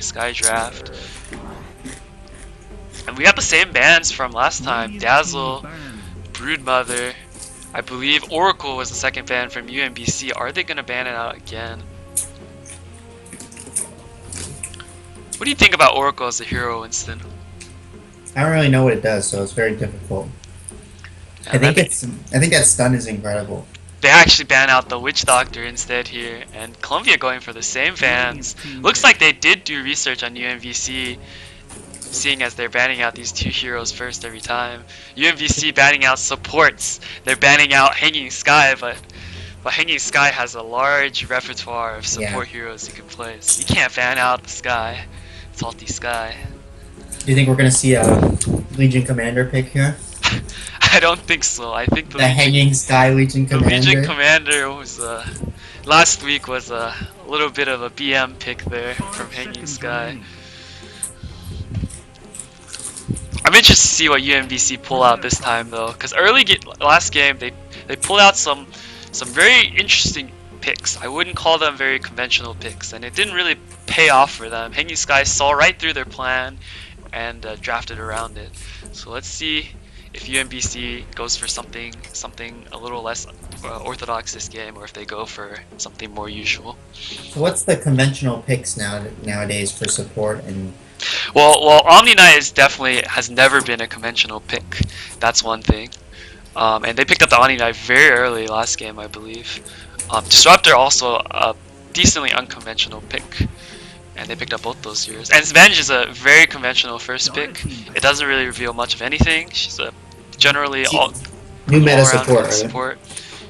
Sky draft. And we got the same bans from last time. Dazzle, Broodmother. I believe Oracle was the second ban from UMBC. Are they going to ban it out again? What do you think about Oracle as a hero, Winston? I don't really know what it does, so it's very difficult. I think that stun is incredible. They actually ban out the Witch Doctor instead here, and Columbia going for the same bans. Looks like they did do research on UMBC, seeing as they're banning out these two heroes first every time. UMBC banning out supports. They're banning out Hanging Sky, but Hanging Sky has a large repertoire of support heroes you can play. So you can't ban out the Sky, Salty Sky. Do you think we're gonna see a Legion Commander pick here? I don't think so. I think the Hanging Sky Legion Commander. The Legion Commander was last week was a little bit of a BM pick there from Hanging Sky. I'm interested to see what UMBC pull out this time though, because last game they pulled out some very interesting picks. I wouldn't call them very conventional picks, and it didn't really pay off for them. Hanging Sky saw right through their plan and drafted around it. So let's see if UMBC goes for something a little less orthodox this game, or if they go for something more usual. So what's the conventional picks nowadays for support? And well, Omni Knight has never been a conventional pick. That's one thing. And they picked up the Omni Knight very early last game, I believe. Disruptor also a decently unconventional pick, and they picked up both those heroes. And Svenge is a very conventional first pick. It doesn't really reveal much of anything. She's a generally new meta support.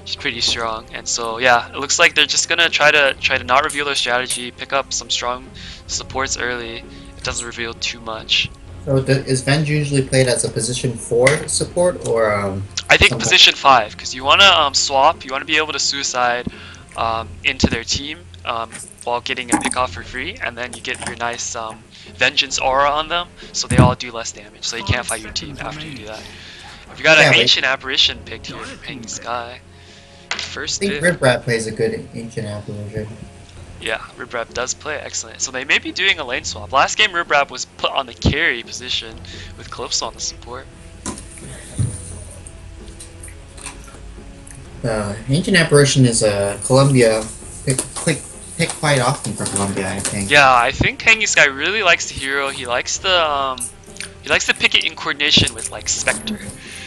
She's pretty strong, and so yeah, it looks like they're just gonna try to not reveal their strategy, pick up some strong supports early. It doesn't reveal too much. So is Svenge usually played as a position 4 support, or I think position 5, because you wanna swap. You wanna be able to suicide into their team while getting a pick off for free, and then you get your nice vengeance aura on them, so they all do less damage. So you can't fight your team after you do that. If you got an Ancient Apparition picked here from Hanging Sky, first I think Riprap plays a good Ancient Apparition. Yeah, Riprap does play excellent. So they may be doing a lane swap. Last game Riprap was put on the carry position with Calypso on the support. Ancient Apparition is a Columbia pick quite often for Columbia, I think. Yeah, I think Hanging Sky really likes the hero. He likes to pick it in coordination with like Spectre.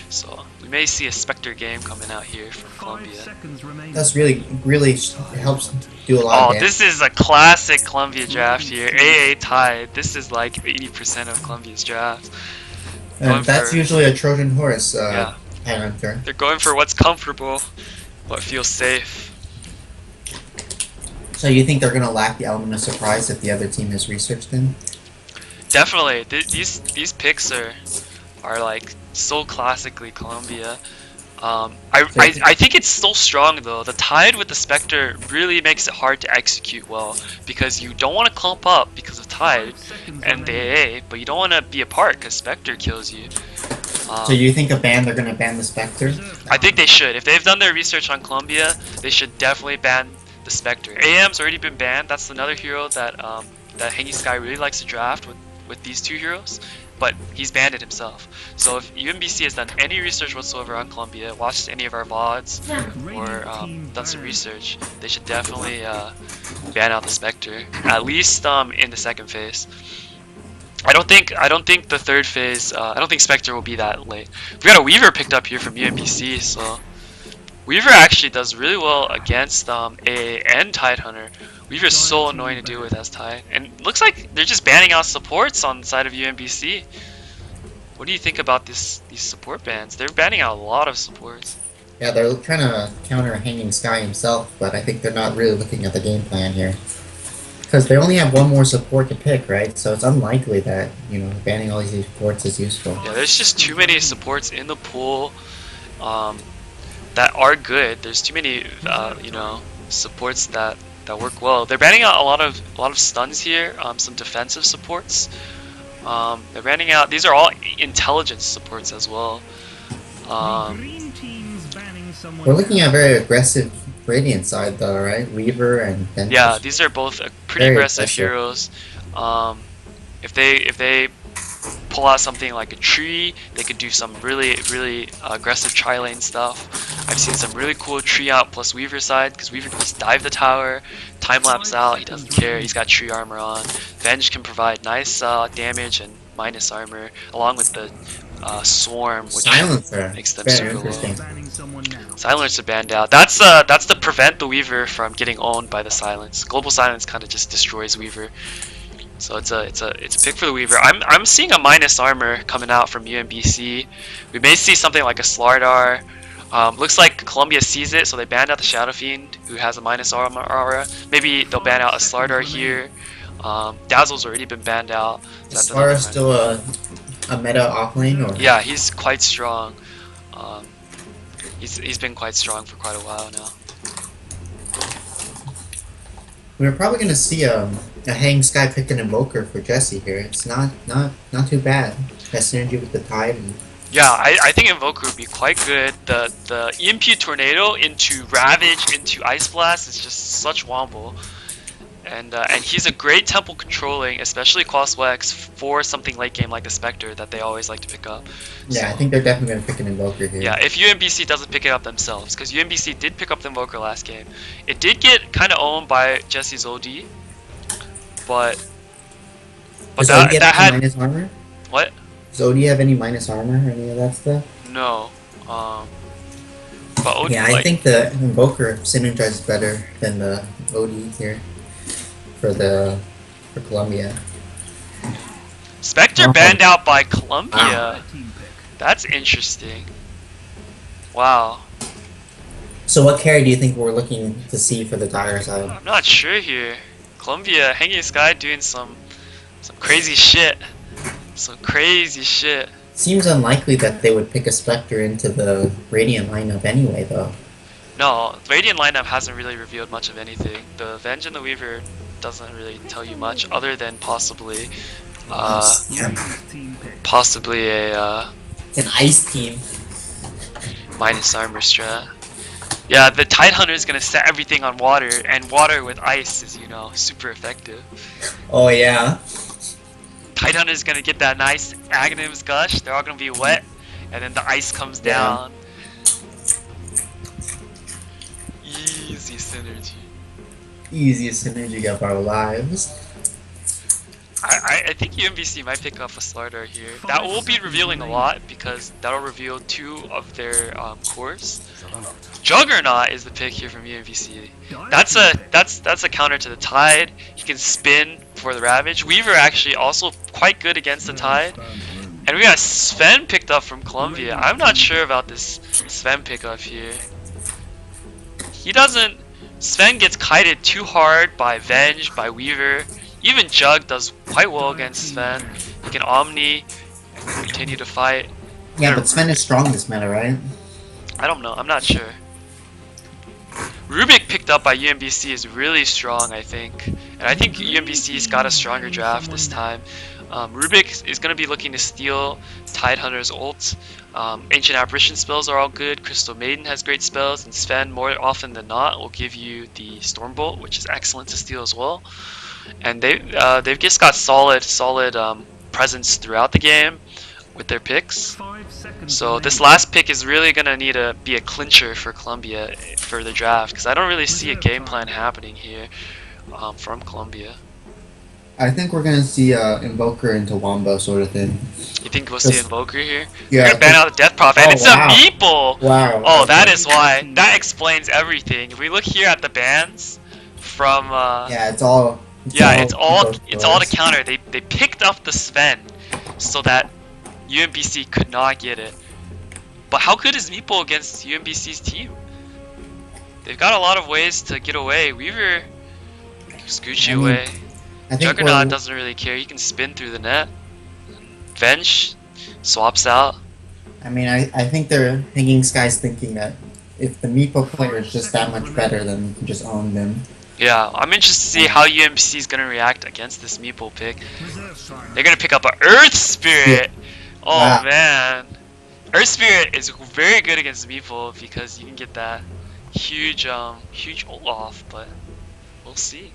So we may see a Spectre game coming out here from Columbia. That's really helps do a lot of damage. This is a classic Columbia draft here. AA Tide. This is like 80% of Columbia's draft. That's usually a Trojan Horse Hunter. They're going for what's comfortable, what feels safe. So you think they're going to lack the element of surprise if the other team has researched them? Definitely. These picks are like so classically Columbia. I think it's so strong though. The Tide with the Spectre really makes it hard to execute well, because you don't want to clump up because of Tide and the AA, but you don't want to be apart because Spectre kills you. So you think they're going to ban the Spectre? I think they should. If they've done their research on Columbia, they should definitely ban the Spectre. AM's already been banned. That's another hero that that Hanging Sky really likes to draft with these two heroes, but he's banned it himself. So if UMBC has done any research whatsoever on Columbia, watched any of our VODs, or done some research, they should definitely ban out the Spectre, at least in the second phase. I don't think the third phase. I don't think Spectre will be that late. We got a Weaver picked up here from UMBC, so Weaver actually does really well against AA and Tidehunter. Weaver's so annoying to deal with as Tide, and looks like they're just banning out supports on the side of UMBC. What do you think about these support bans? They're banning out a lot of supports. Yeah, they're trying to counter Hanging Sky himself, but I think they're not really looking at the game plan here. Because they only have one more support to pick, right? So it's unlikely that, banning all these supports is useful. Yeah, there's just too many supports in the pool that are good. There's too many, supports that work well. They're banning out a lot of stuns here, some defensive supports. They're banning out, these are all intelligence supports as well. We're looking at very aggressive Radiant side though, right? Weaver and Ventus. Yeah, these are both pretty aggressive heroes. If they pull out something like a tree, they could do some really aggressive tri-lane stuff. I've seen some really cool tree out plus Weaver side, because Weaver can just dive the tower, time lapse out, he doesn't care, he's got tree armor on. Venge can provide nice damage and minus armor, along with the swarm, which Silencer. makes them Very super interesting. low. Silence are banned out. That's to prevent the Weaver from getting owned by the silence. Global silence kind of just destroys Weaver. So it's a pick for the Weaver. I'm seeing a minus armor coming out from UMBC. We may see something like a Slardar. Looks like Columbia sees it, so they banned out the Shadow Fiend, who has a minus armor aura. Maybe they'll ban out a Slardar here. Dazzle's already been banned out. So Is Slardar still a meta offlane, or? Yeah, he's quite strong. He's been quite strong for quite a while now. We're probably gonna see a Hang Sky pick an Invoker for Jesse here. It's not too bad. Has synergy with the Tide. And yeah, I think Invoker would be quite good. The EMP Tornado into Ravage into Ice Blast is just such wombo. And he's a great temple controlling, especially Quas Wex, for something late game like the Spectre that they always like to pick up. yeah, So, I think they're definitely gonna pick an Invoker here. yeah, if UMBC doesn't pick it up themselves, because UMBC did pick up the Invoker last game. It did get kind of owned by Jesse's OD, but Does that Odie have had minus armor? what? Does Odie have any minus armor or any of that stuff? No. But OD, Yeah, I think the Invoker synergizes better than the OD here for Columbia. Spectre banned out by Columbia. That's interesting. Wow. So what carry do you think we're looking to see for the Dire side? I'm not sure here. Columbia, Hanging Sky doing some crazy shit. Some crazy shit. Seems unlikely that they would pick a Spectre into the Radiant lineup anyway, though. No, the Radiant lineup hasn't really revealed much of anything. The Venge and the Weaver doesn't really tell you much other than possibly Yeah. possibly a An ice team. minus armor strat. Yeah, the Tidehunter is gonna set everything on water, and water with ice is, you know, super effective. Oh yeah. Tidehunter is gonna get that nice Aghanims gush. They're all gonna be wet, and then the ice comes Yeah. down. Easy synergy. Easiest synergy of our lives. I think UMBC might pick up a Slardar here. That will be revealing a lot because that'll reveal 2 of their cores. Juggernaut is the pick here from UMBC. That's a counter to the Tide. He can spin for the Ravage. Weaver actually also quite good against the Tide. And we got Sven picked up from Columbia. I'm not sure about this Sven pickup here. He doesn't. Sven gets kited too hard by Venge, by Weaver. Even Jug does quite well against Sven. He can Omni and continue to fight. Yeah, but Sven is strong this meta, right? I don't know. I'm not sure. Rubik picked up by UMBC is really strong, I think. And I think UMBC's got a stronger draft this time. Rubik is going to be looking to steal Tidehunter's ult. Ancient Apparition spells are all good. Crystal Maiden has great spells. And Sven, more often than not, will give you the Stormbolt, which is excellent to steal as well. And they've just got solid presence throughout the game with their picks. So this last pick is really gonna need to be a clincher for Columbia for the draft, because I don't really see a game plan happening here from Columbia. I think we're gonna see Invoker into Wombo sort of thing. You think we'll see Invoker here? Yeah. We're gonna ban out the Death Prophet, and Oh, it's wow. a meeple! Wow. Oh, that is why. That explains everything. If we look here at the bans from Yeah, it's all to counter. They picked up the Sven so that UMBC could not get it. But how good is Meeple against UMBC's team? They've got a lot of ways to get away. Weaver scooch you away. I think Juggernaut doesn't really care. He can spin through the net. Venge swaps out. I mean, I think they're Hanging Sky's thinking that if the Meepo player is just that much better, then we can just own them. Yeah, I'm interested to see how UMBC is going to react against this Meeple pick. They're going to pick up an Earth Spirit! Oh Wow. man. Earth Spirit is very good against Meeple because you can get that huge ult off, but we'll see.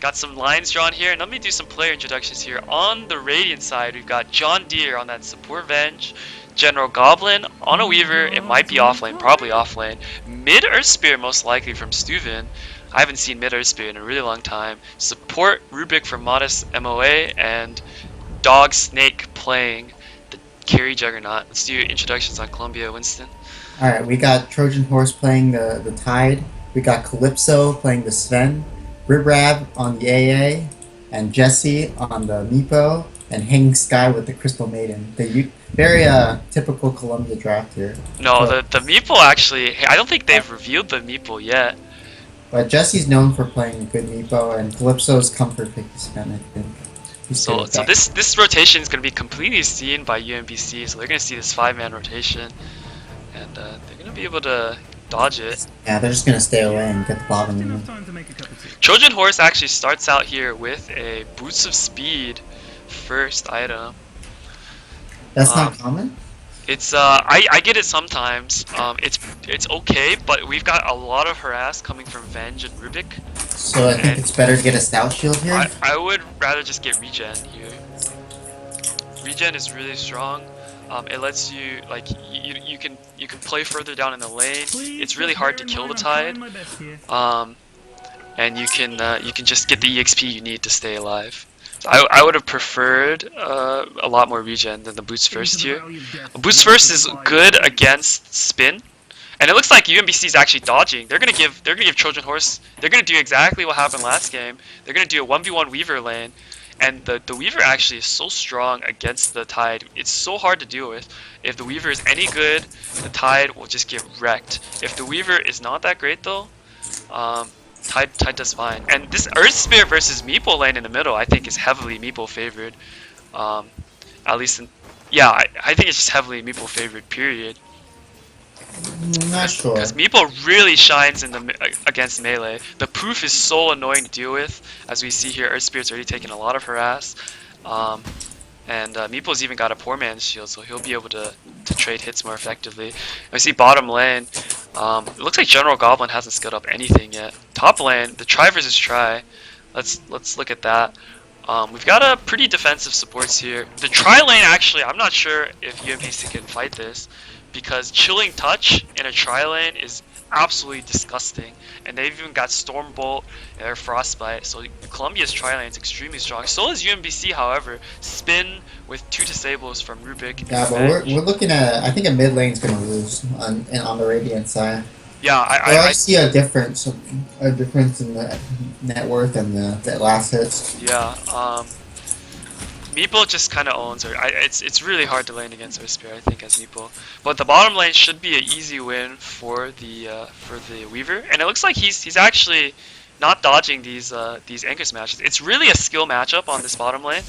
Got some lines drawn here, and let me do some player introductions here. On the Radiant side, we've got John Deere on that support Venge, General Goblin on a Weaver, it might be offlane, probably offlane. Mid Earth Spear most likely from Stuven. I haven't seen mid Earth Spear in a really long time. Support Rubik for Modest MOA, and Dog Snake playing the carry Juggernaut. Let's do introductions on Columbia, Winston. Alright, we got Trojan Horse playing the Tide. We got Calypso playing the Sven. Ribrab on the AA. And Jesse on the Meepo. And Hanging Sky with the Crystal Maiden. Very typical Columbia draft here. No, the Meeple actually, I don't think they've revealed the Meeple yet. But Jesse's known for playing a good Meepo, and Calypso's comfort pick to Sven, I think. So this rotation is going to be completely seen by UMBC, so they're going to see this 5-man rotation, and they're going to be able to dodge it. Yeah, they're just going to stay away and get the bottom in. Trojan Horse actually starts out here with a Boots of Speed first item. That's not common? It's I get it sometimes. It's okay, but we've got a lot of harass coming from Venge and Rubik. So I think it's better to get a Stout Shield here? I would rather just get Regen here. Regen is really strong. It lets you, like, you can play further down in the lane. It's really hard to kill the Tide. And you can just get the EXP you need to stay alive. So I would have preferred a lot more regen than the Boots First here. Boots First is good against Spin, and it looks like UMBC is actually dodging. They're gonna give Trojan Horse. They're gonna do exactly what happened last game. They're gonna do a 1v1 Weaver lane, and the Weaver actually is so strong against the Tide. It's so hard to deal with. If the Weaver is any good, the Tide will just get wrecked. If the Weaver is not that great though, Tide does fine. And this Earth Spear versus Meeple lane in the middle, I think, is heavily Meeple favored. At least, I think it's just heavily Meeple favored, period. I'm not sure. Because Meeple really shines in against melee. The proof is so annoying to deal with. As we see here, Earth Spear's already taken a lot of harass. And Meeple's even got a poor man's shield, so he'll be able to trade hits more effectively. I see bottom lane. It looks like General Goblin hasn't skilled up anything yet. Top lane, the Tri versus Tri. Let's look at that. We've got a pretty defensive supports here. The Tri lane, actually, I'm not sure if UMBC can fight this, because Chilling Touch in a Tri lane is absolutely disgusting, and they've even got Stormbolt and their Frostbite, so Columbia's Tri-Lane is extremely strong. So is UMBC, however. Spin with 2 disables from Rubik. Yeah, but we're looking at, I think a mid lane's going to lose on the Radiant side. Yeah, I see a difference in the net worth and the last hits. Yeah, Meeple just kind of owns her. It's really hard to lane against Earth Spear, I think, as Meeple. But the bottom lane should be an easy win for the Weaver, and it looks like he's actually not dodging these anchor smashes. It's really a skill matchup on this bottom lane.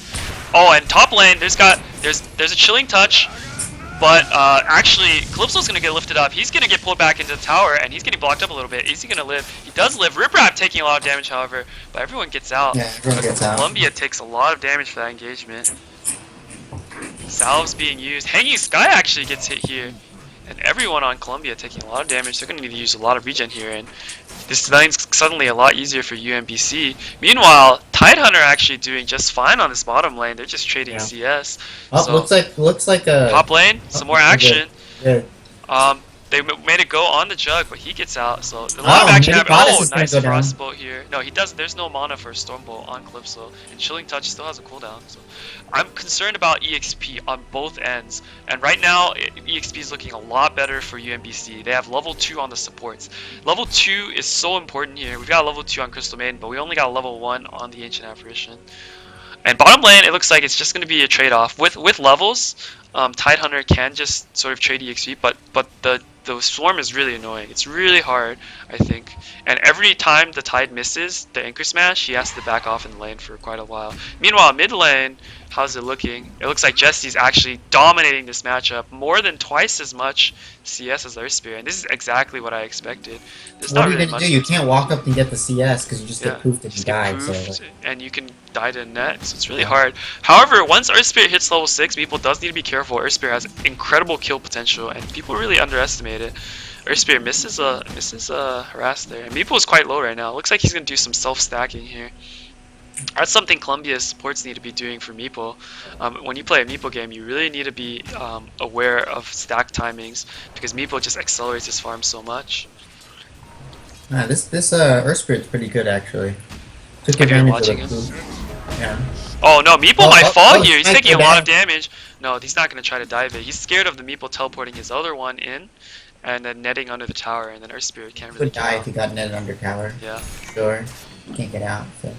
Oh, and top lane, there's a Chilling Touch, but actually Calypso's gonna get lifted up. He's gonna get pulled back into the tower, and he's getting blocked up a little bit. Is he gonna live? He does live. Riprap taking a lot of damage, however, but everyone gets out. Yeah, everyone gets out. Columbia takes a lot of damage for that engagement. Salves being used. Hanging Sky actually gets hit here, and everyone on Columbia taking a lot of damage. They're gonna need to use a lot of regen here, and this lane's suddenly a lot easier for UMBC. Meanwhile, Tidehunter actually doing just fine on this bottom lane. They're just trading CS. Oh, so, looks like a top lane. Some more action. Good. They made it go on the jug, but he gets out. So a lot of action happening. Oh, nice Frostbolt here. No, he does. There's no mana for Stormbolt on Calypso, and Chilling Touch still has a cooldown. So I'm concerned about EXP on both ends. And right now, EXP is looking a lot better for UMBC. They have level 2 on the supports. Level 2 is so important here. We've got level 2 on Crystal Maiden, but we only got level 1 on the Ancient Apparition. And bottom lane, it looks like it's just going to be a trade-off. With levels, Tidehunter can just sort of trade EXP, but the Swarm is really annoying. It's really hard, I think. And every time the Tide misses the Anchor Smash, he has to back off in the lane for quite a while. Meanwhile, mid lane, how's it looking? It looks like Jesse's actually dominating this matchup, more than twice as much CS as Earth Spear, and this is exactly what I expected. There's what not are you really going to do? You can't walk up and get the CS because you just get poofed if you die. And you can die to net, so it's really hard. However, once Earth Spear hits level 6, people does need to be careful. Earth Spear has incredible kill potential, and people really underestimate it. Earth Spear misses a harass there, and Meeple is quite low right now. Looks like he's gonna do some self-stacking here. That's something Columbia supports need to be doing for Meeple. When you play a Meeple game, you really need to be aware of stack timings because Meeple just accelerates his farm so much. This Earth Spirit's pretty good actually. Took Again, advantage watching of the him. poop. Yeah. Oh no, Meeple might fall here. He's nice taking a go lot of down. damage. No, he's not going to try to dive it. He's scared of the Meeple teleporting his other one in and then netting under the tower, and then Earth Spirit can't really Would get die out. if he got netted under tower. Yeah. Sure. Can't get out. So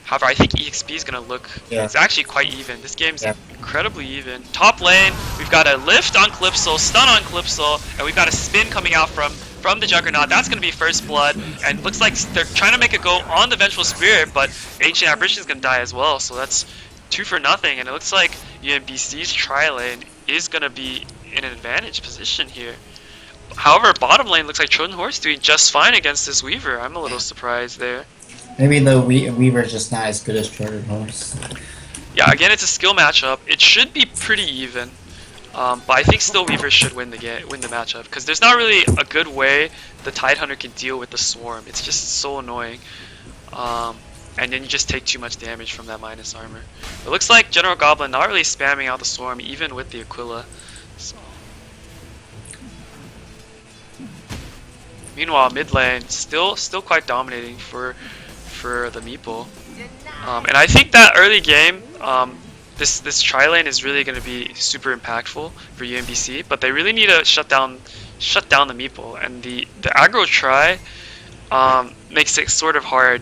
However, I think EXP is going to look... yeah. It's actually quite even. This game's Yeah. incredibly even. Top lane, we've got a lift on Calypso, stun on Calypso, and we've got a spin coming out from the Juggernaut. That's going to be first blood, and looks like they're trying to make it go on the Vengeful Spirit, but Ancient Apparition is going to die as well, so that's 2 for nothing, and it looks like UMBC's tri-lane is going to be in an advantage position here. However, bottom lane looks like Trojan Horse doing just fine against this Weaver. I'm a little surprised there. Maybe the Weaver's just not as good as Trojan Horse. Yeah, again, it's a skill matchup. It should be pretty even, but I think still Weaver should win the matchup because there's not really a good way the Tidehunter can deal with the Swarm. It's just so annoying, and then you just take too much damage from that minus armor. It looks like General Goblin not really spamming out the Swarm even with the Aquila. So. Meanwhile, mid lane still quite dominating for the Meeple. And I think that early game, this tri-lane is really going to be super impactful for UMBC, but they really need to shut down the Meeple, and the aggro tri makes it sort of hard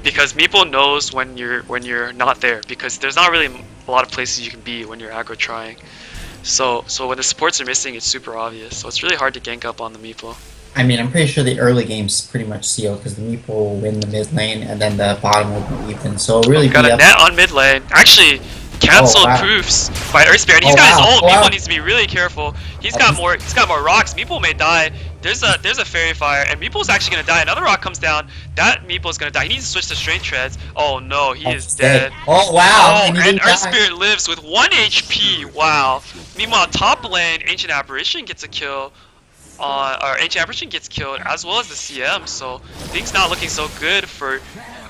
because Meeple knows when you're not there, because there's not really a lot of places you can be when you're aggro trying. So when the supports are missing, it's super obvious. So it's really hard to gank up on the Meeple. I mean, I'm pretty sure the early game's pretty much sealed because the Meeple will win the mid lane and then the bottom will be even. So it'll really Got be a up. net on mid lane. Actually, canceled wow. proofs by Earth Spirit. He's Oh, got his wow. ult. Wow. Meeple needs to be really careful. He's got more rocks. Meeple may die. There's a fairy fire, and Meeple's actually gonna die. Another rock comes down. That Meeple's gonna die. He needs to switch to strength treads. Oh no, he is dead. Oh wow! Oh, and he and didn't Earth die. Spirit lives with 1 HP. Wow. Meanwhile, top lane, Ancient Apparition gets a kill. Or Ancient Apparition gets killed, as well as the CM. So things not looking so good for.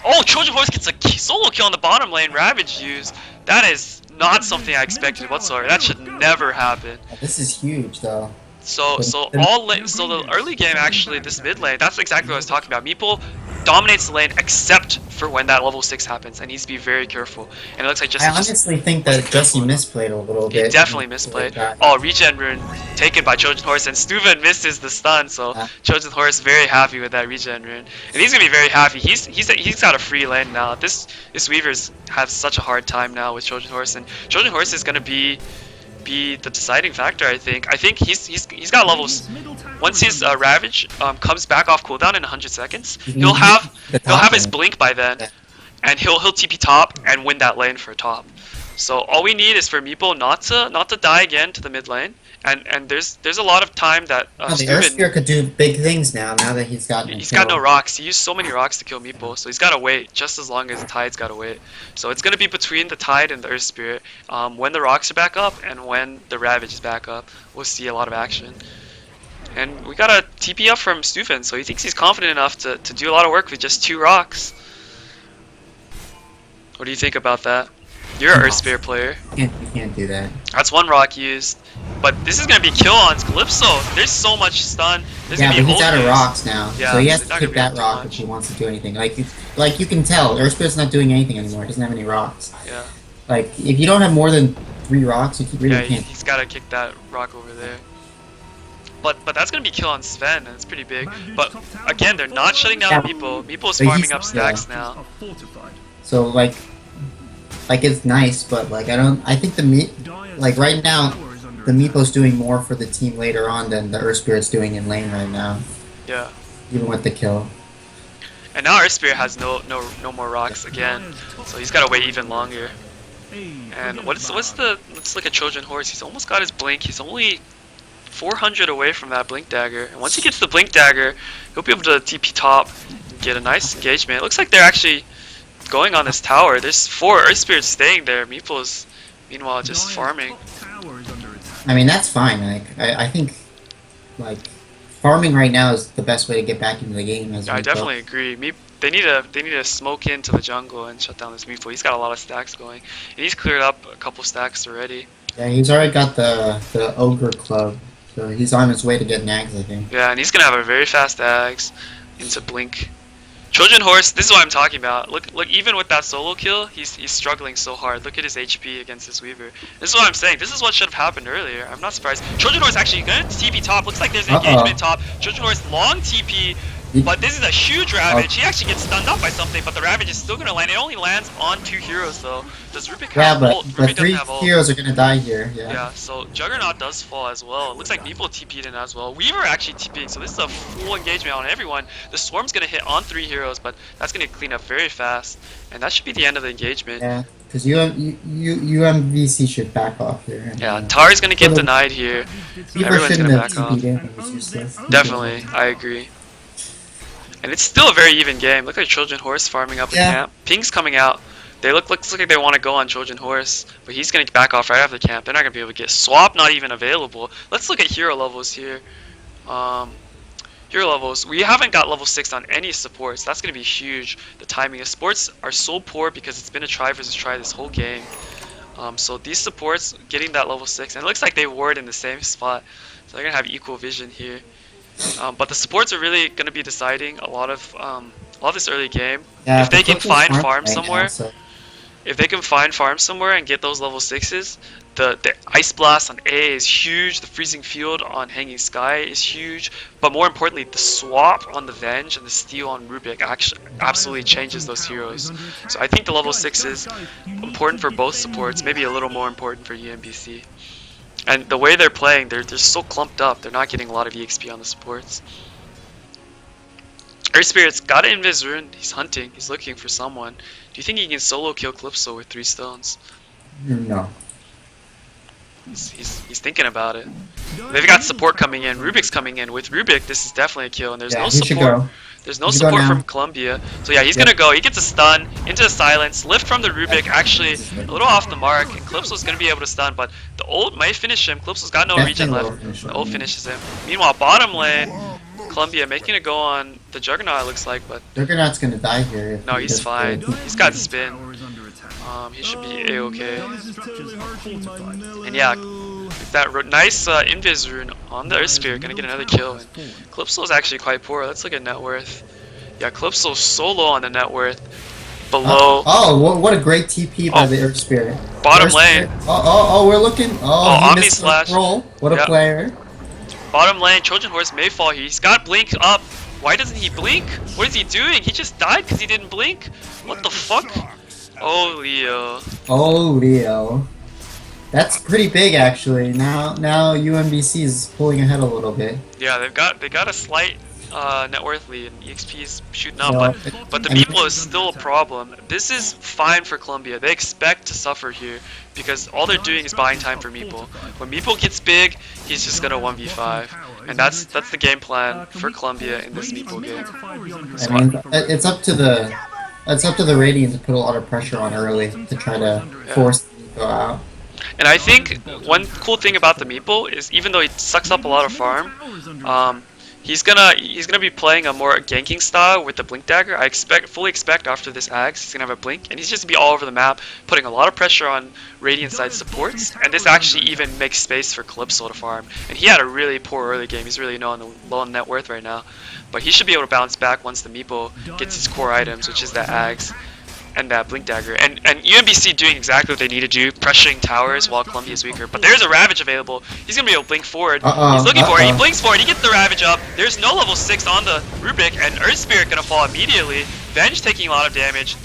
Oh, Trojan Horse gets a solo kill on the bottom lane. Ravage used. That is not something I expected whatsoever. That should never happen. This is huge, though. So the early game, actually, this mid lane, that's exactly what I was talking about. Meeple dominates the lane except for when that level 6 happens, and needs to be very careful. And it looks like Jesse I honestly think that Jesse misplayed a little he bit. definitely misplayed. Oh, regen rune taken by Trojan Horse, and Stuven misses the stun, so Trojan Horse very happy with that regen rune. And he's gonna be very happy. He's got a free lane now. This Weavers have such a hard time now with Trojan Horse, and Trojan Horse is gonna be the deciding factor. I think he's got levels. Once his Ravage comes back off cooldown in 100 seconds, he'll have his blink by then, and he'll TP top and win that lane for top. So all we need is for Meeple not to die again to the mid lane, and there's a lot of time that the Earth Spirit could do big things now that he's got no rocks. He used so many rocks to kill Meeple, so he's gotta wait just as long as the Tide's gotta wait. So it's gonna be between the Tide and the Earth Spirit. When the rocks are back up and when the Ravage is back up, we'll see a lot of action. And we got a TP up from Stufen, so he thinks he's confident enough to do a lot of work with just 2 rocks. What do you think about that? You're an Earth Spirit player. You can't do that. That's 1 rock used. But this is going to be kill on Calypso. There's so much stun. There's Yeah, gonna but be he's out of rocks now. Yeah, so he has it's to not pick gonna be that rock much. if he wants to do anything. Like you can tell, Earth Spirit's not doing anything anymore. He doesn't have any rocks. Yeah. Like, if you don't have more than 3 rocks, you really Yeah, can't. he's got to kick that rock over there. But that's going to be kill on Sven, and it's pretty big. But again, they're not shutting down Meeple. Meeple's But farming he's- up stacks now. So like it's nice, but like I think like right now, the Meeple's doing more for the team later on than the Earth Spirit's doing in lane right now. Yeah. Even with the kill. And now Earth Spirit has no more rocks again, so he's got to wait even longer. And let's look at Trojan Horse. He's almost got his blink. He's only 400 away from that blink dagger, and once he gets the blink dagger, he'll be able to TP top and get a nice engagement. It looks like they're actually going on this tower. There's 4 Earth Spirits staying there. Meeple's meanwhile just farming. I mean, that's fine. Like I think like farming right now is the best way to get back into the game. As I we definitely agree. they need to smoke into the jungle and shut down this Meeple. He's got a lot of stacks going, and he's cleared up a couple stacks already. Yeah, he's already got the ogre club, so he's on his way to get nags, I think. Yeah, and he's gonna have a very fast Ags into Blink. Trojan Horse, this is what I'm talking about. Look, even with that solo kill, he's struggling so hard. Look at his HP against this Weaver. This is what I'm saying. This is what should have happened earlier. I'm not surprised. Trojan Horse actually gonna TP top. Looks like there's an engagement top. Trojan Horse long TP, but this is a huge Ravage. He actually gets stunned up by something, but the Ravage is still gonna land. It only lands on 2 heroes though. Does Rubik have ult? But Rubik 3 doesn't have ult. heroes are gonna die here. Yeah, so Juggernaut does fall as well. It looks like Meeple TP'd in as well. Weaver actually TP'ing, so this is a full engagement on everyone. The Swarm's gonna hit on 3 heroes, but that's gonna clean up very fast. And that should be the end of the engagement. Yeah, because UMBC should back off here. Yeah, Tari's gonna get denied here. Everyone's gonna back off. Definitely, I agree. And it's still a very even game. Look at Trojan Horse farming up in camp. Ping's coming out. They looks like they want to go on Trojan Horse, but he's gonna back off right after the camp. They're not gonna be able to get swap, not even available. Let's look at hero levels here. Hero levels. We haven't got level 6 on any supports. That's gonna be huge. The timing of supports are so poor because it's been a try versus try this whole game. So these supports getting that level 6, and it looks like they ward in the same spot, so they're gonna have equal vision here. But the supports are really gonna be deciding a lot of this early game. Yeah, if they can find farm somewhere. So. If they can find farm somewhere and get those level 6s, the Ice Blast on A is huge, the Freezing Field on Hanging Sky is huge, but more importantly, the swap on the Venge and the steal on Rubik actually absolutely changes those heroes. So I think the level 6 is important for both supports, maybe a little more important for UMBC. And the way they're playing, they're so clumped up, they're not getting a lot of EXP on the supports. Earth Spirit's got an Invis Rune, he's hunting, he's looking for someone. Do you think he can solo kill Calypso with 3 stones? No. He's thinking about it. They've got support coming in, Rubik's coming in. With Rubik, this is definitely a kill, and there's no support. There's no support from Columbia. So yeah, he's gonna go. He gets a stun into the silence, lift from the Rubik, actually a little off the mark, and Calypso's gonna be able to stun, but the ult might finish him. Calypso's got no regen left. The ult finishes him. Meanwhile, bottom lane, Columbia making a go on the Juggernaut, it looks like, but Juggernaut's gonna die here. no, he's fine. He's got spin. He should be a-okay. And yeah, that nice Invis Rune on the Earth Spirit, gonna get another kill. And Calypso's actually quite poor. Let's look at net worth. Yeah, Calypso's so low on the net worth. Below. What a great TP by the Earth Spirit. Bottom lane. We're looking. He Omni missed Slash. the roll. What a player. Bottom lane, Trojan Horse may fall here. He's got Blink up. Why doesn't he blink? What is he doing? He just died because he didn't blink? What the fuck? Oh, Leo. Oh, Leo. That's pretty big, actually. Now UMBC is pulling ahead a little bit. Yeah, they got a slight net worth lead, and EXP is shooting up, but the Meeple is still a problem. This is fine for Columbia. They expect to suffer here because all they're doing is buying time for Meeple. When Meeple gets big, he's just gonna 1v5, and that's the game plan for Columbia in this Meeple game. I mean, it's up to the Radiant to put a lot of pressure on early to try to force them to go out. And I think one cool thing about the Meeple is even though he sucks up a lot of farm, he's gonna be playing a more ganking style with the Blink Dagger. I fully expect after this Axe he's gonna have a Blink, and he's just gonna be all over the map, putting a lot of pressure on Radiant side supports. And this actually even makes space for Calypso to farm. And he had a really poor early game. He's really low on net worth right now, but he should be able to bounce back once the Meeple gets his core items, which is that Axe and that Blink Dagger. And UMBC doing exactly what they need to do, pressuring towers while Columbia is weaker. But there's a Ravage available. He's going to be able to blink forward. He's looking for it. He blinks forward. He gets the Ravage up. There's no level 6 on the Rubik, and Earth Spirit going to fall immediately. Venge taking a lot of damage.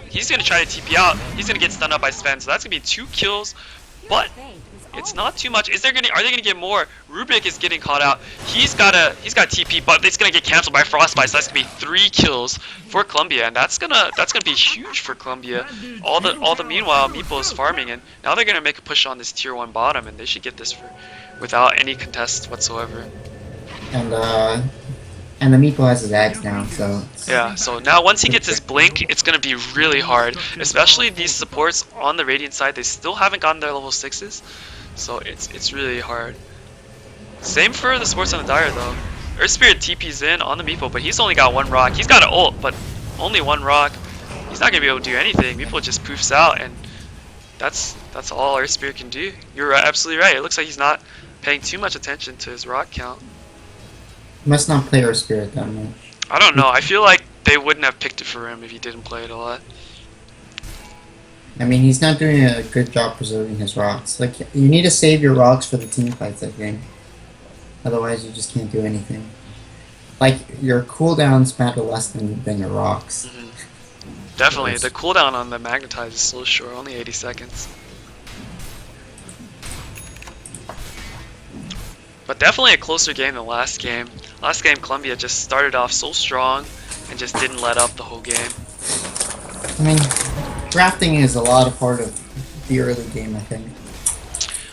He's going to try to TP out. He's going to get stunned up by Sven. So that's going to be 2 kills. But it's not too much. Are they gonna get more? Rubik is getting caught out. He's got TP, but it's gonna get canceled by Frostbite. So that's gonna be 3 kills for Columbia, and that's gonna be huge for Columbia. All the meanwhile, Meeple is farming, and now they're gonna make a push on this tier 1 bottom, and they should get this without any contest whatsoever. And the Meeple has his axe now, so yeah. So now once he gets his blink, it's gonna be really hard. Especially these supports on the Radiant side, they still haven't gotten their level 6s. So it's really hard. Same for the supports on the Dire though. Earth Spirit TP's in on the Meeple, but he's only got 1 rock. He's got an ult, but only one rock. He's not gonna be able to do anything. Meeple just poofs out, and that's all Earth Spirit can do. You're absolutely right. It looks like he's not paying too much attention to his rock count. Must not play Earth Spirit that much. I don't know. I feel like they wouldn't have picked it for him if he didn't play it a lot. I mean, he's not doing a good job preserving his rocks. Like, you need to save your rocks for the team fights, I think. Otherwise, you just can't do anything. Like, your cooldowns matter less than your rocks. Definitely. The cooldown on the Magnetize is so short, only 80 seconds. But definitely a closer game than last game. Last game, Columbia just started off so strong and just didn't let up the whole game. I mean, drafting is a lot of part of the early game, I think.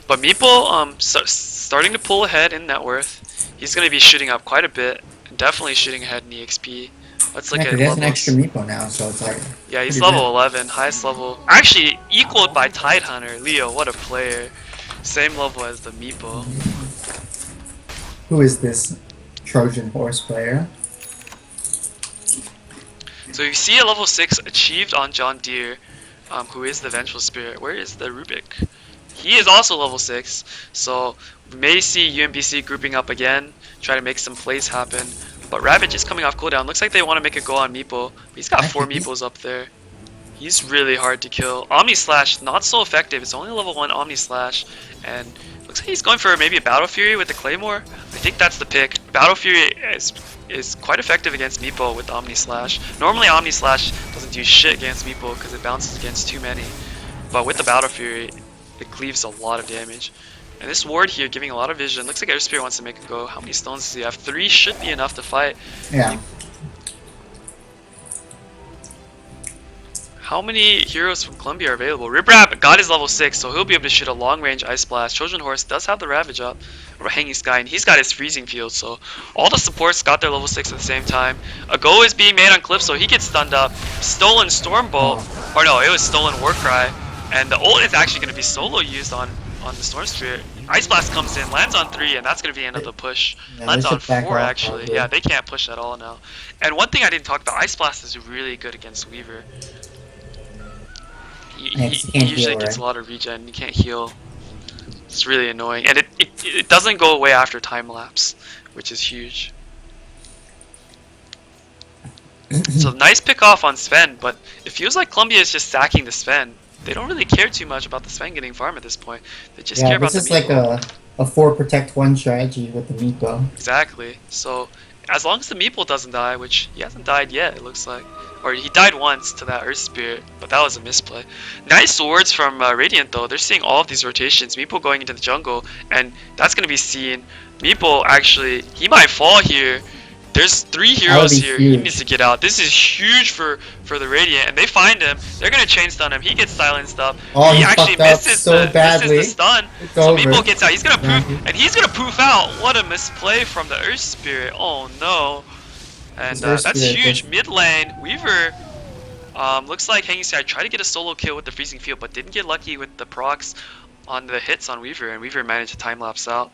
But Meeple, starting to pull ahead in net worth. He's going to be shooting up quite a bit. Definitely shooting ahead in EXP. Let's look at he has levels. an extra Meepo now, so it's like... Yeah, he's level 11, highest level. Actually, equaled by Tidehunter. Leo, what a player. Same level as the Meepo. Who is this Trojan horse player? So you see a level 6 achieved on John Deere, who is the Vengeful Spirit. Where is the Rubik? He is also level 6, so we may see UMBC grouping up again, try to make some plays happen. But Ravage is coming off cooldown. Looks like they want to make a go on Meeple. But he's got 4 Meeples up there. He's really hard to kill. Omni Slash, not so effective. It's only level 1 Omni Slash. And looks like he's going for maybe a Battle Fury with the Claymore. I think that's the pick. Battle Fury is quite effective against Meepo with Omni Slash. Normally Omni Slash doesn't do shit against Meepo because it bounces against too many. But with the Battle Fury, it cleaves a lot of damage. And this ward here giving a lot of vision. Looks like Air Spirit wants to make a go. How many stones does he have? 3 should be enough to fight. Yeah. How many heroes from Columbia are available? Riprap got his level 6, so he'll be able to shoot a long range Ice Blast. Trojan Horse does have the Ravage up, or Hanging Sky, and he's got his Freezing Field, so all the supports got their level 6 at the same time. A go is being made on Cliff, so he gets stunned up. Stolen Stormbolt, or no, it was Stolen Warcry, and the ult is actually going to be solo used on the Storm Spirit. Ice Blast comes in, lands on 3, and that's going to be the end of the push. Yeah, lands on 4 off, actually. probably. Yeah, they can't push at all now. And one thing I didn't talk about, Ice Blast is really good against Weaver. He usually gets a lot of regen. He can't heal. It's really annoying, and it doesn't go away after time lapse, which is huge. So nice pick off on Sven, but it feels like Columbia is just stacking the Sven. They don't really care too much about the Sven getting farm at this point. They just care about the this is Meepo. like a 4 protect 1 strategy with the Meepo. Exactly. So as long as the Meeple doesn't die, which he hasn't died yet, it looks like. Or he died once to that Earth Spirit, but that was a misplay. Nice swords from Radiant though. They're seeing all of these rotations. Meeple going into the jungle, and that's going to be seen. Meeple actually, he might fall here. There's 3 heroes here. Huge. He needs to get out. This is huge for the Radiant, and they find him. They're going to chain stun him. He gets silenced up. Oh, he actually misses the stun. It's so over. Meeple gets out. He's going to poof, and he's going to poof out. What a misplay from the Earth Spirit. Oh no. And that's huge. Mid lane, Weaver looks like Hanging Sky tried to get a solo kill with the Freezing Field, but didn't get lucky with the procs on the hits on Weaver, and Weaver managed to time lapse out.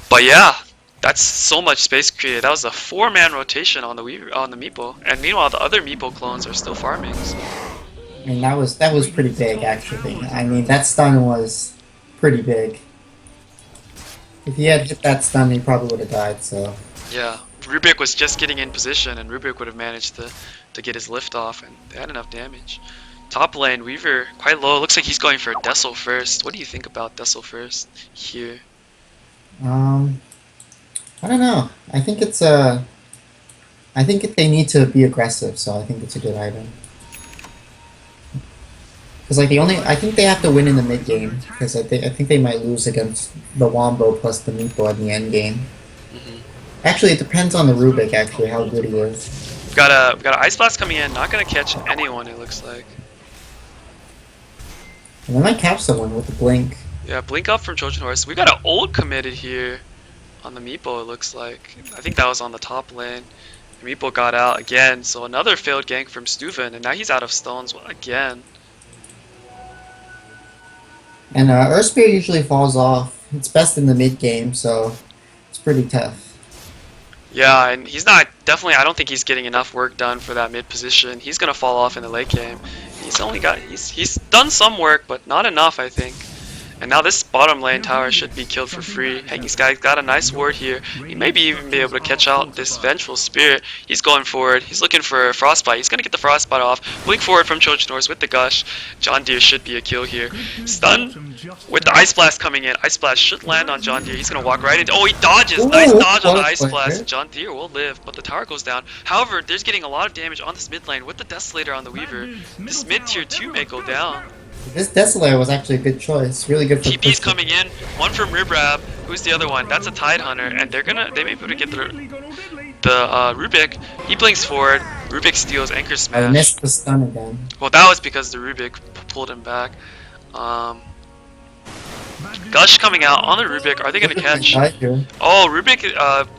But yeah, that's so much space created. That was a 4-man rotation on the Meeple, and meanwhile the other Meeple clones are still farming. I mean, that was pretty big actually. I mean, that stun was pretty big. If he had hit that stun, he probably would have died. So yeah. Rubik was just getting in position, and Rubik would have managed to get his lift off, and they had enough damage. Top lane, Weaver quite low. Looks like he's going for Dessel first. What do you think about Dessel first here? I don't know. I think it's I think they need to be aggressive, so I think it's a good item. Because like I think they have to win in the mid game, because I think they might lose against the Wombo plus the Meepo in the end game. Actually, it depends on the Rubik, actually, how good he is. We've got an Ice Blast coming in, not going to catch anyone, it looks like. And they might catch someone with the Blink. Yeah, Blink up from Trojan Horse. We've got an ult committed here on the Meepo, it looks like. I think that was on the top lane. Meepo got out again, so another failed gank from Stuven, and now he's out of stones again. And Earth Spirit usually falls off. It's best in the mid game, so it's pretty tough. Yeah, and he's not definitely. I don't think he's getting enough work done for that mid position. He's gonna fall off in the late game. He's done some work, but not enough, I think. And now this bottom lane tower should be killed for free. Hanging Sky's got a nice ward here. He may even be able to catch out this Vengeful Spirit. He's going forward. He's looking for Frostbite. He's going to get the Frostbite off. Blink forward from Trojan Horse with the Gush. John Deere should be a kill here. Stun with the Ice Blast coming in. Ice Blast should land on John Deere. He's going to walk right into... Oh, he dodges! Nice dodge on the Ice Blast. John Deere will live, but the tower goes down. However, there's getting a lot of damage on this mid lane with the Desolator on the Weaver. This mid tier 2 may go down. This Desolator was actually a good choice. Really good for TP's coming in. One from Ribrab. Who's the other one? That's a Tide Hunter, and they may be able to get the Rubik. He blinks forward. Rubik steals Anchor Smash. I missed the stun again. Well, that was because the Rubik pulled him back. Gush coming out on the Rubik. Are they gonna catch? Oh, Rubik.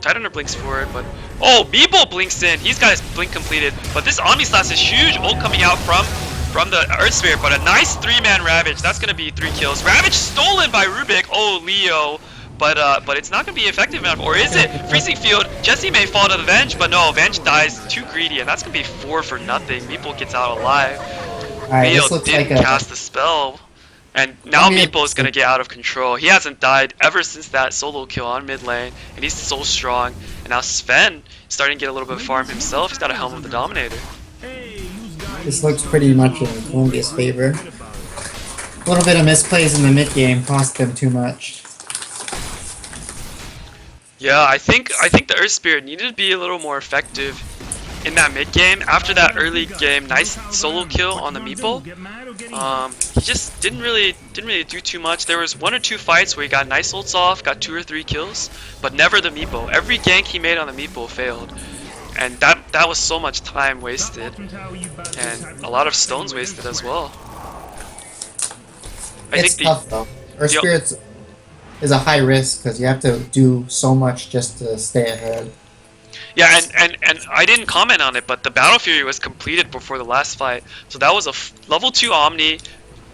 Tide Hunter blinks forward, but oh, Meeple blinks in. He's got his blink completed, but this Omni Slash is huge. Ult coming out from the Earth Spirit, but a nice 3-man Ravage. That's gonna be 3 kills. Ravage stolen by Rubik. Oh, Leo. But it's not gonna be effective enough. Or is it? Freezing Field. Jesse may fall to the Venge, but no, Venge dies too greedy, and that's gonna be 4 for nothing. Meeple gets out alive. Leo didn't cast the spell. And now Meeple is gonna get out of control. He hasn't died ever since that solo kill on mid lane, and he's so strong. And now Sven is starting to get a little bit of farm himself. He's got a Helm of the Dominator. This looks pretty much in Columbia's favor. A little bit of misplays in the mid game cost them too much. Yeah, I think the Earth Spirit needed to be a little more effective in that mid game. After that early game, nice solo kill on the Meeple. He just didn't really do too much. There was 1 or 2 fights where he got nice ults off, got 2 or 3 kills, but never the Meeple. Every gank he made on the Meeple failed. And that was so much time wasted, and a lot of stones wasted as well. It's tough though. Earth Spirits is a high risk because you have to do so much just to stay ahead. Yeah, and I didn't comment on it, but the Battle Fury was completed before the last fight, so that was a level 2 Omni.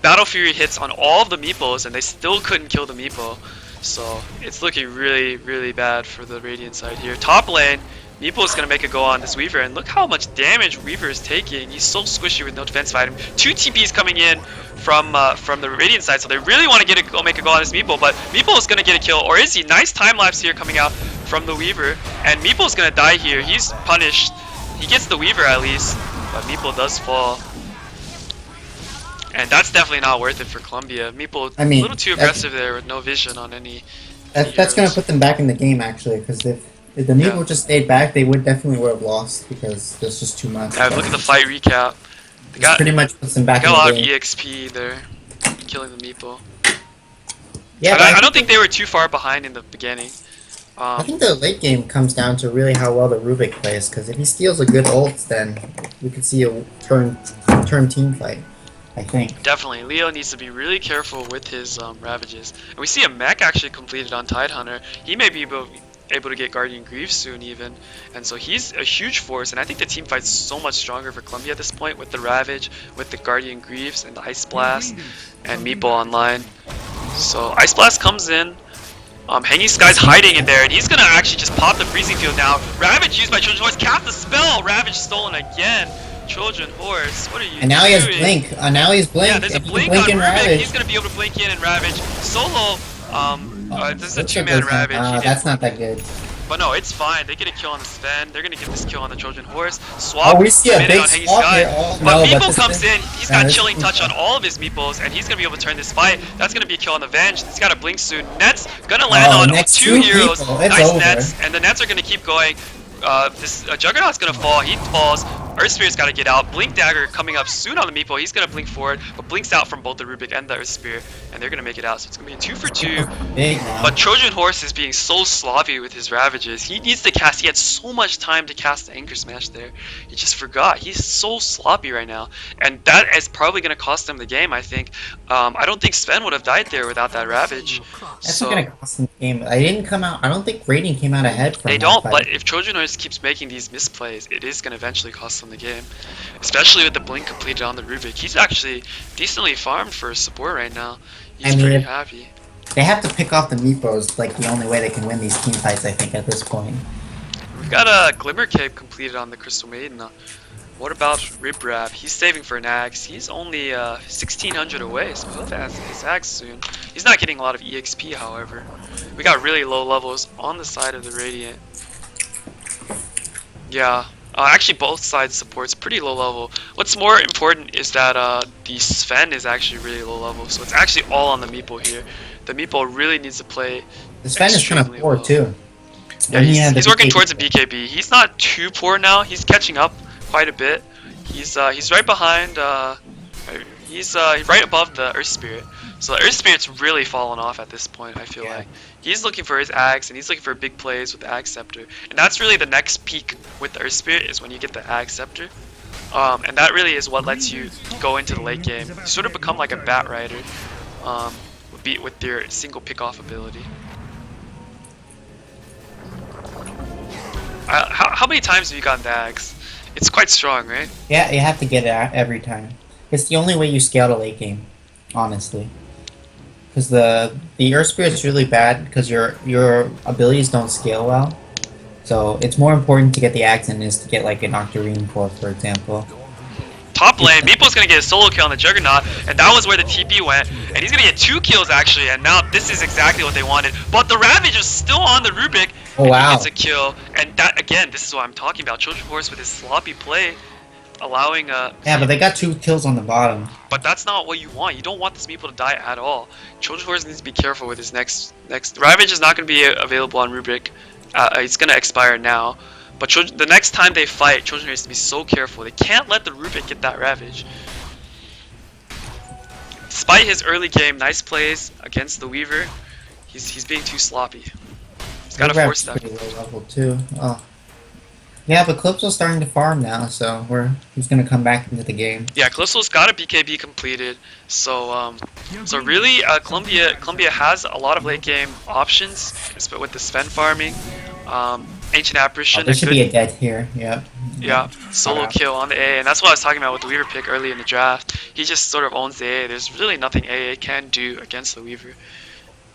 Battle Fury hits on all of the Meeples, and they still couldn't kill the Meeple. So it's looking really, really bad for the Radiant side here. Top lane. Meeple is going to make a go on this Weaver, and look how much damage Weaver is taking. He's so squishy with no defense item. 2 TPs coming in from the Radiant side, so they really want to go make a go on this Meeple, but Meeple is going to get a kill, or is he? Nice time lapse here coming out from the Weaver, and Meeple is going to die here. He's punished. He gets the Weaver at least, but Meeple does fall. And that's definitely not worth it for Columbia. Meeple, a little too aggressive there with no vision on any. That's going to put them back in the game, actually, because if the Meeple just stayed back, they would have lost because there's just too much. Yeah, look at the fight recap. They got pretty much puts them back in a lot the of game. EXP there, killing the Meeple. Yeah, I don't think they were too far behind in the beginning. I think the late game comes down to really how well the Rubik plays, because if he steals a good ult, then we could see a turn team fight, I think. Definitely. Leo needs to be really careful with his Ravages. And we see a mech actually completed on Tide Hunter. He may be able to get Guardian Greaves soon even, and so he's a huge force, and I think the team fight's so much stronger for Columbia at this point with the Ravage, with the Guardian Greaves and the Ice Blast and Meeple online. So Ice Blast comes in, Hanging Sky's hiding in there, and he's gonna actually just pop the Freezing Field now. Ravage used by Trojan Horse, cast the spell! Ravage stolen again. Trojan Horse, what are you doing? And now he has Blink. Now he's Blink. Yeah, there's a Blink on Rubik. He's gonna be able to blink in and Ravage. Solo, this is a 2-man Ravage. That's not that good. But no, it's fine. They get a kill on the Sven. They're gonna get this kill on the Trojan Horse. Swap. We see a big on Hanging swap Sky. here. Oh, but no, Meeple comes in. He's got Chilling Touch on fine. all of his Meeples, and he's gonna be able to turn this fight. That's gonna be a kill on the Venge. He's got a blink soon. Nets gonna land on next 2 heroes. people. It's Nice over. Nets, and the Nets are gonna keep going. This Juggernaut's gonna fall. He falls. Earth Spirit's gotta get out. Blink Dagger coming up soon on the Meeple. He's gonna blink forward, but blinks out from both the Rubik and the Earth Spirit, and they're gonna make it out. So it's gonna be a 2 for 2. Big now. But Trojan Horse is being so sloppy with his Ravages. He needs to cast. He had so much time to cast the Anchor Smash there. He just forgot. He's so sloppy right now, and that is probably gonna cost him the game. I think. I don't think Sven would have died there without that Ravage. That's not gonna cost them the game. I didn't come out. I don't think Radiant came out ahead from They that don't, fight. but if Trojan Horse keeps making these misplays, it is going to eventually cost them the game. Especially with the blink completed on the Rubik. He's actually decently farmed for a support right now. He's pretty happy. They have to pick off the Meepos like the only way they can win these team fights, I think, at this point. We got a Glimmer Cape completed on the Crystal Maiden. What about Ribrab? He's saving for an axe. He's only 1600 away, so he'll have his axe soon. He's not getting a lot of EXP, however. We got really low levels on the side of the Radiant. Yeah, actually both sides supports pretty low level. What's more important is that the Sven is actually really low level, so it's actually all on the Meeple here. The Meeple really needs to play. The Sven is kind of poor well. too. Yeah, he's working towards a BKB. He's not too poor now. He's catching up quite a bit. He's right behind. He's right above the Earth Spirit. So the Earth Spirit's really fallen off at this point. I feel like he's looking for his axe and he's looking for big plays with the Axe Scepter. And that's really the next peak with the Earth Spirit is when you get the Axe Scepter. And that really is what lets you go into the late game. You sort of become like a Bat Rider, with your single pick off ability. How many times have you gotten the axe? It's quite strong, right? Yeah, you have to get it every time. It's the only way you scale the late game, honestly. Because the Earth Spirit is really bad because your abilities don't scale well. So it's more important to get the axe than it is to get like an Octarine for example. Top lane, Meeple's gonna get a solo kill on the Juggernaut, and that was where the TP went, and he's gonna get 2 kills actually, and now this is exactly what they wanted. But the Ravage is still on the Rubik, oh wow, he gets a kill, and that again, this is what I'm talking about. Trojan Horse with his sloppy play, allowing yeah, but they got 2 kills on the bottom. But that's not what you want. You don't want this Meeple to die at all. Trojan Horse needs to be careful with his next. Ravage is not gonna be available on Rubik. It's gonna expire now. But the next time they fight, Trojan has to be so careful. They can't let the Rubik get that Ravage. Despite his early game, nice plays against the Weaver, he's being too sloppy. He's got to force that. Pretty low level too. Oh. Yeah, but Calypso's starting to farm now, so he's gonna come back into the game. Yeah, Calypso's got a BKB completed, so really, Columbia has a lot of late game options, with the Sven farming. Ancient Apparition. There should be a dead here, yep. Yeah, solo kill on the AA, and that's what I was talking about with the Weaver pick early in the draft. He just sort of owns the AA. There's really nothing AA can do against the Weaver.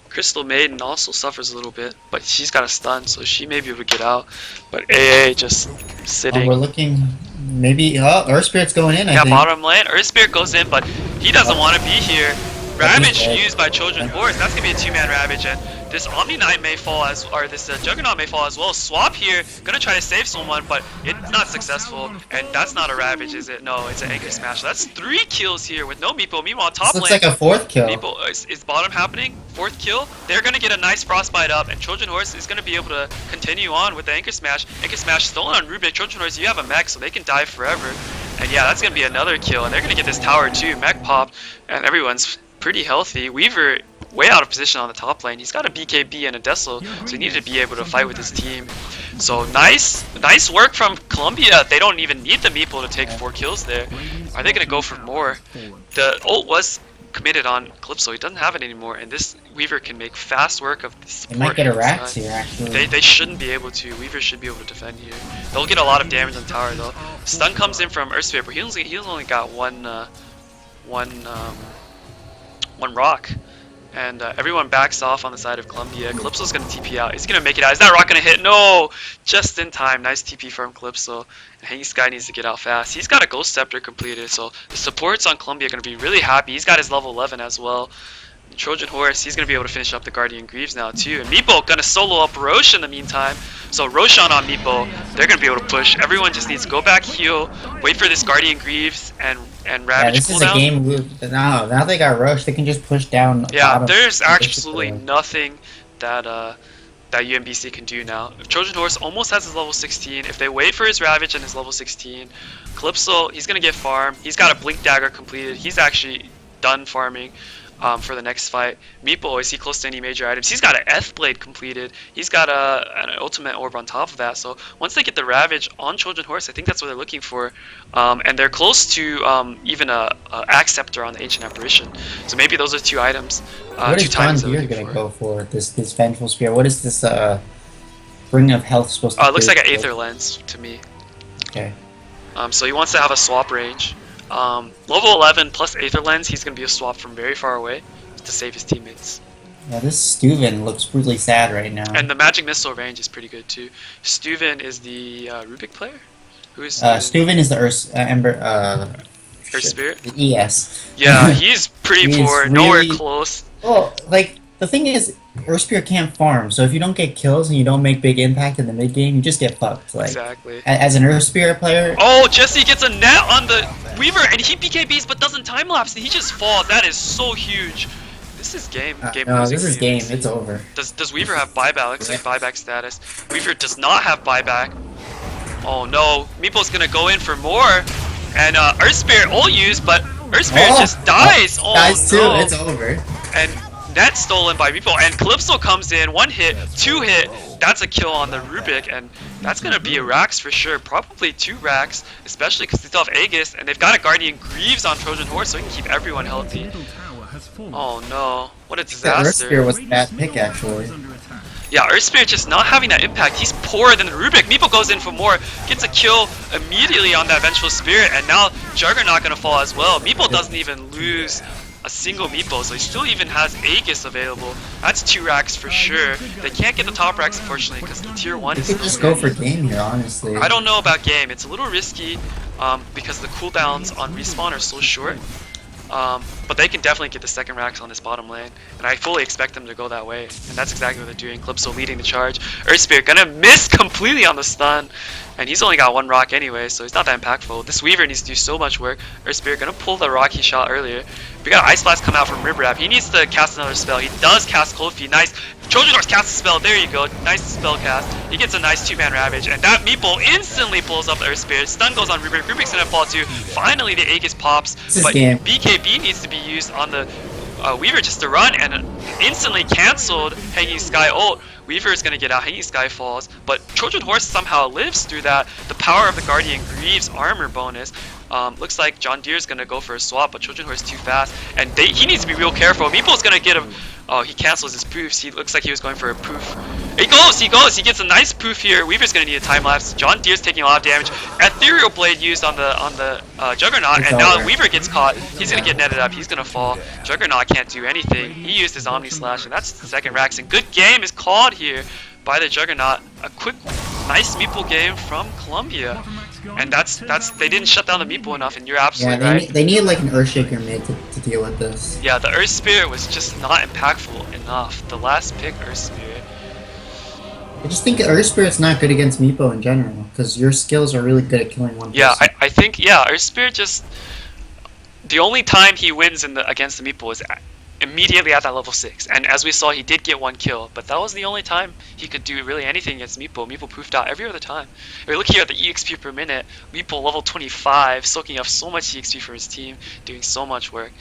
Crystal Maiden also suffers a little bit, but she's got a stun, so she may be able to get out. But AA just sitting. We're looking, maybe, Earth Spirit's going in, I think. Bottom lane, Earth Spirit goes in, but he doesn't want to be here. Ravage used by Trojan Horse, that's going to be a 2-man Ravage, and this Omni Knight may fall this Juggernaut may fall as well. Swap here, gonna try to save someone, but it's not successful. And that's not a Ravage, is it? No, it's an Anchor Smash. So that's 3 kills here with no Meeple. Meanwhile, top lane. Looks like a 4th kill. Meeple, is bottom happening? 4th kill? They're gonna get a nice Frostbite up, and Trojan Horse is gonna be able to continue on with the Anchor Smash. Anchor Smash stolen on Rubik. Trojan Horse, you have a mech, so they can die forever. And yeah, that's gonna be another kill, and they're gonna get this tower too. Mech popped, and everyone's pretty healthy. Weaver way out of position on the top lane. He's got a BKB and a Dessel, so he needed to be able to fight with his team. So nice work from Columbia. They don't even need the Meeple to take 4 kills there. Are they gonna go for more? The ult was committed on Calypso. He doesn't have it anymore, and this Weaver can make fast work of the support. They might get a Rax here, actually. They shouldn't be able to. Weaver should be able to defend here. They'll get a lot of damage on tower though. Stun comes in from Earth Spirit, but he's only got one rock. And everyone backs off on the side of Columbia. Calypso's gonna TP out. He's gonna make it out. Is that rock gonna hit? No! Just in time. Nice TP from Calypso. And Hanging Sky needs to get out fast. He's got a Ghost Scepter completed, so the supports on Columbia are gonna be really happy. He's got his level 11 as well. Trojan Horse, he's gonna be able to finish up the Guardian Greaves now too. And Meeple gonna solo up Roche in the meantime. So Roshan on Meeple, they're gonna be able to push. Everyone just needs to go back, heal, wait for this Guardian Greaves and Ravage this is a game move. Now they got Roche, they can just push down. Yeah, there's absolutely nothing that UMBC can do now. If Trojan Horse almost has his level 16, if they wait for his Ravage and his level 16, Calypso, he's gonna get farm. He's got a Blink Dagger completed. He's actually done farming for the next fight. Meeple, is he close to any major items? He's got an F-Blade completed. He's got an Ultimate Orb on top of that. So once they get the Ravage on Trojan Horse, I think that's what they're looking for. And they're close to even a Axe Scepter on the Ancient Apparition. So maybe those are 2 items. What is John Deere gonna go for? This Vengeful Spear. What is this Ring of Health supposed to do? It looks like an Aether Lens to me. Okay. So he wants to have a swap range. Level 11 plus Aether Lens, he's going to be a swap from very far away to save his teammates. Yeah, this Steuven looks really sad right now. And the magic missile range is pretty good too. Stuven is the Rubik player. Who is Stuven? Steuven is the Ember. Earth Shit, Spirit. the ES. Yeah, he's pretty He is poor. Nowhere really close. well. Like the thing is, Earthspear can't farm. So if you don't get kills and you don't make big impact in the mid game, you just get fucked. Like Exactly. as an Earthspear player, Oh, Jesse gets a net on the Weaver, and he BKBs but doesn't time lapse, and he just falls. That is so huge. This is game no, losing this is for game. UMBC. It's over. Does Weaver have buyback? Looks like buyback status. Weaver does not have buyback. Oh no, Meeple's gonna go in for more, and Earth Spirit ult used, but Earth Spirit just dies. Oh Dies too. no. It's over. And net stolen by Meeple, and Calypso comes in, 1 hit, 2 hit, that's a kill on the Rubik, and that's gonna be a Rax for sure, probably 2 Rax, especially because they still have Aegis, and they've got a Guardian Greaves on Trojan Horse, so he can keep everyone healthy. Oh no, what a The disaster. Earthspear was a bad pick actually. Yeah, Earth Spirit just not having that impact. He's poorer than the Rubik. Meeple goes in for more, gets a kill immediately on that Vengeful Spirit, and now Juggernaut gonna fall as well. Meeple doesn't even lose a single Meeple, so he still even has Aegis available. That's 2 racks for sure. They can't get the top racks, unfortunately, because the tier 1 You is could still just go ready. for game here, honestly. I don't know about game. It's a little risky because the cooldowns on respawn are so short. But they can definitely get the second racks on this bottom lane, and I fully expect them to go that way, and that's exactly what they're doing. Calypso leading the charge. Earthspear gonna miss completely on the stun, and he's only got 1 rock anyway, so he's not that impactful. This Weaver needs to do so much work. Earthspear gonna pull the rock he shot earlier. We got Ice Blast come out from Ribrap. He needs to cast another spell. He does cast Cold Feet. Nice. Trojan Horse casts a spell. There you go. Nice spell cast. He gets a nice 2-man Ravage, and that Meeple instantly pulls up the Earth Spirit. Stun goes on Rubik. Rubik's gonna fall too. Finally, the Aegis pops, is but game. BKB needs to be used on the Weaver just to run, and instantly canceled Hanging Sky ult. Weaver is gonna get out. Hanging Sky falls, but Trojan Horse somehow lives through that. The power of the Guardian Greaves armor bonus. Looks like John Deere's gonna go for a swap, but Trojan Horse too fast, and he needs to be real careful. Meeple's gonna get him. Oh, he cancels his poofs. He looks like he was going for a poof. He goes. He gets a nice poof here. Weaver's gonna need a time lapse. John Deere's taking a lot of damage. Ethereal Blade used on the Juggernaut, It's and now over. Weaver gets caught. He's gonna get netted up. He's gonna fall. Juggernaut can't do anything. He used his Omni Slash, and that's the second Rax. And good game is called here by the Juggernaut. A quick, nice Meeple game from Columbia. And that's they didn't shut down the Meeple enough, and you're Yeah, absolutely they right. need, they need like an Earthshaker mid to deal with this. Yeah, the Earth Spirit was just not impactful enough. The last pick, Earth Spirit. I just think Earthspirit's not good against Meepo in general, because your skills are really good at killing one Yeah, person. I think, yeah, Earth Spirit just... The only time he wins against the Meeple is immediately at that level 6. And as we saw, he did get 1 kill, but that was the only time he could do really anything against Meeple. Meeple poofed out every other time. We're looking at the EXP per minute. Meeple level 25, soaking up so much EXP for his team, doing so much work.